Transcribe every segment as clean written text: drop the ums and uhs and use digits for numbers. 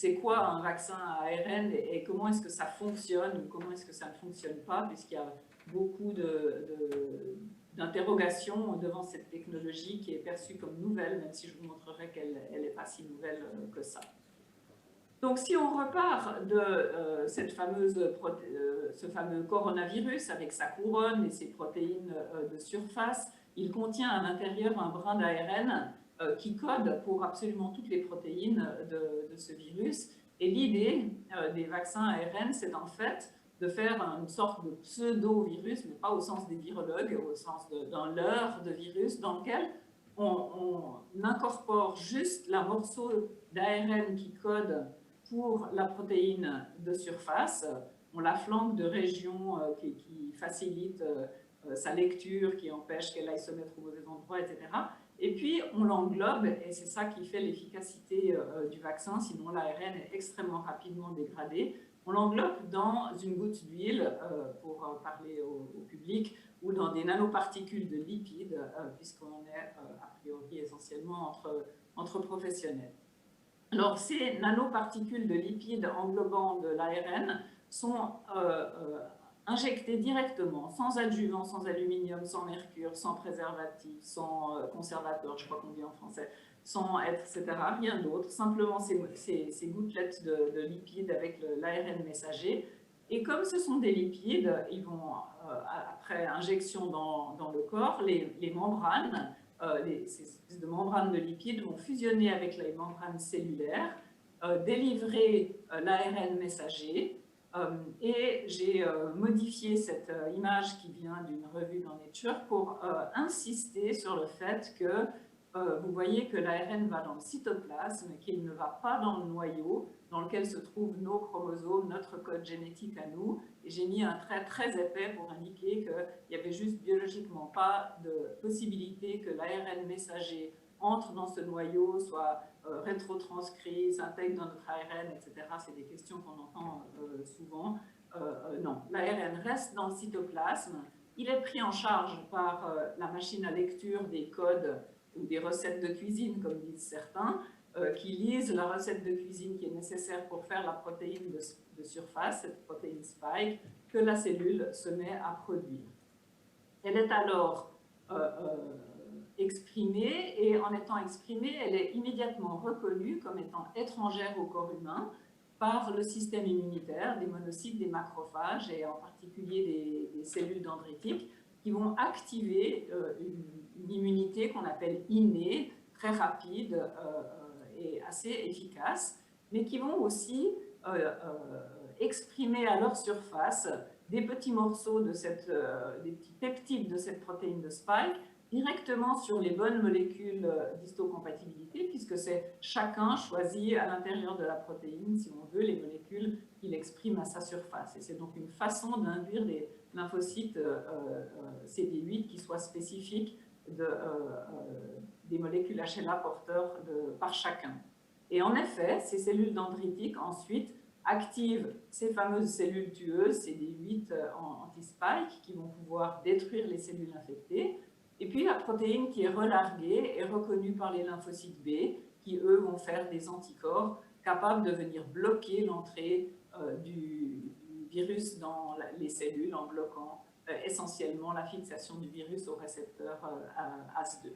c'est quoi un vaccin à ARN et comment est-ce que ça fonctionne ou comment est-ce que ça ne fonctionne pas, puisqu'il y a beaucoup d'interrogations devant cette technologie qui est perçue comme nouvelle, même si je vous montrerai qu'elle n'est pas si nouvelle que ça. Donc, si on repart de ce fameux coronavirus avec sa couronne et ses protéines de surface, il contient à l'intérieur un brin d'ARN qui code pour absolument toutes les protéines de ce virus. Et l'idée des vaccins ARN, c'est en fait de faire une sorte de pseudo-virus, mais pas au sens des virologues, au sens d'un leurre de virus dans lequel on incorpore juste la morceau d'ARN qui code pour la protéine de surface. On la flanque de régions qui facilitent sa lecture, qui empêchent qu'elle aille se mettre au mauvais endroit, etc. Et puis, on l'englobe, et c'est ça qui fait l'efficacité du vaccin, sinon l'ARN est extrêmement rapidement dégradé. On l'englobe dans une goutte d'huile, pour parler au public, ou dans des nanoparticules de lipides, puisqu'on est a priori essentiellement entre professionnels. Alors, ces nanoparticules de lipides englobant de l'ARN sont injectées directement, sans adjuvant, sans aluminium, sans mercure, sans préservatif, sans conservateur, je crois qu'on dit en français, sans etc., rien d'autre, simplement ces gouttelettes de lipides avec l'ARN messager. Et comme ce sont des lipides, ils vont, après injection dans le corps, les membranes, ces espèces de membranes de lipides vont fusionner avec les membranes cellulaires, délivrer l'ARN messager. Et j'ai modifié cette image qui vient d'une revue dans Nature pour insister sur le fait que vous voyez que l'ARN va dans le cytoplasme, qu'il ne va pas dans le noyau dans lequel se trouvent nos chromosomes, notre code génétique à nous. Et j'ai mis un trait très épais pour indiquer qu'il n'y avait juste biologiquement pas de possibilité que l'ARN messager entre dans ce noyau, soit rétrotranscrit, s'intègre dans notre ARN, etc. C'est des questions qu'on entend souvent. Non, l'ARN reste dans le cytoplasme. Il est pris en charge par la machine à lecture des codes ou des recettes de cuisine, comme disent certains, qui lisent la recette de cuisine qui est nécessaire pour faire la protéine de surface, cette protéine spike, que la cellule se met à produire. Elle est alors exprimée, et en étant exprimée, elle est immédiatement reconnue comme étant étrangère au corps humain par le système immunitaire, des monocytes, des macrophages, et en particulier des cellules dendritiques, qui vont activer une immunité qu'on appelle innée, très rapide et assez efficace, mais qui vont aussi exprimer à leur surface des petits morceaux de des petits peptides de cette protéine de spike directement sur les bonnes molécules d'histocompatibilité, puisque c'est chacun choisit à l'intérieur de la protéine, si on veut, les molécules qu'il exprime à sa surface. Et c'est donc une façon d'induire des lymphocytes CD8 qui soient spécifiques des molécules HLA porteurs par chacun. Et en effet, ces cellules dendritiques ensuite activent ces fameuses cellules tueuses, CD8 anti-spike, qui vont pouvoir détruire les cellules infectées. Et puis la protéine qui est relarguée est reconnue par les lymphocytes B, qui eux vont faire des anticorps capables de venir bloquer l'entrée du virus dans les cellules en bloquant essentiellement la fixation du virus au récepteur ACE2.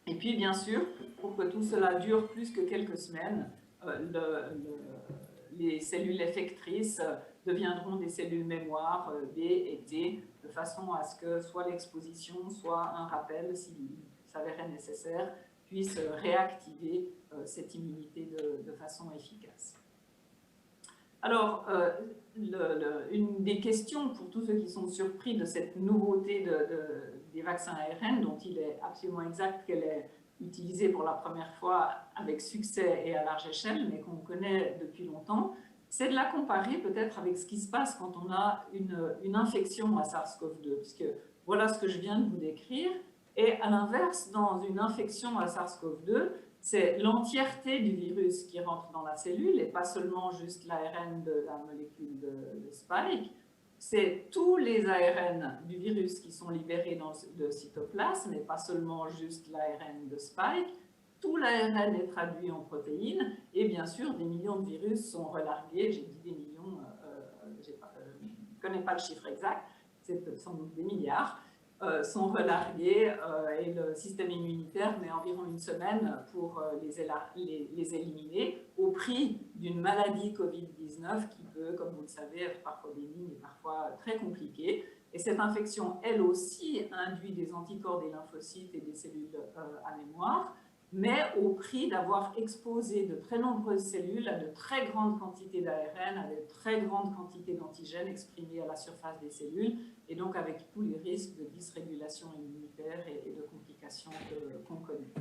Et puis, bien sûr, pour que tout cela dure plus que quelques semaines, les cellules effectrices deviendront des cellules mémoire B et T, de façon à ce que soit l'exposition, soit un rappel, s'il s'avérait nécessaire, puisse réactiver cette immunité de façon efficace. Alors, une des questions pour tous ceux qui sont surpris de cette nouveauté des vaccins ARN, dont il est absolument exact qu'elle est utilisée pour la première fois avec succès et à large échelle, mais qu'on connaît depuis longtemps, c'est de la comparer peut-être avec ce qui se passe quand on a une infection à SARS-CoV-2, puisque voilà ce que je viens de vous décrire, et à l'inverse, dans une infection à SARS-CoV-2, c'est l'entièreté du virus qui rentre dans la cellule et pas seulement juste l'ARN de la molécule de spike. C'est tous les ARN du virus qui sont libérés dans le cytoplasme et pas seulement juste l'ARN de spike. tout l'ARN est traduit en protéines, et bien sûr, des millions de virus sont relargués. J'ai dit des millions, je ne connais pas le chiffre exact, c'est sans doute des milliards, sont relargués, et le système immunitaire met environ une semaine pour les éliminer, au prix d'une maladie Covid-19 qui peut, comme vous le savez, être parfois bénigne et parfois très compliquée. Et cette infection, elle aussi, induit des anticorps des lymphocytes et des cellules à mémoire, mais au prix d'avoir exposé de très nombreuses cellules à de très grandes quantités d'ARN, à de très grandes quantités d'antigènes exprimés à la surface des cellules, et donc avec tous les risques de dysrégulation immunitaire et de complications qu'on connaît.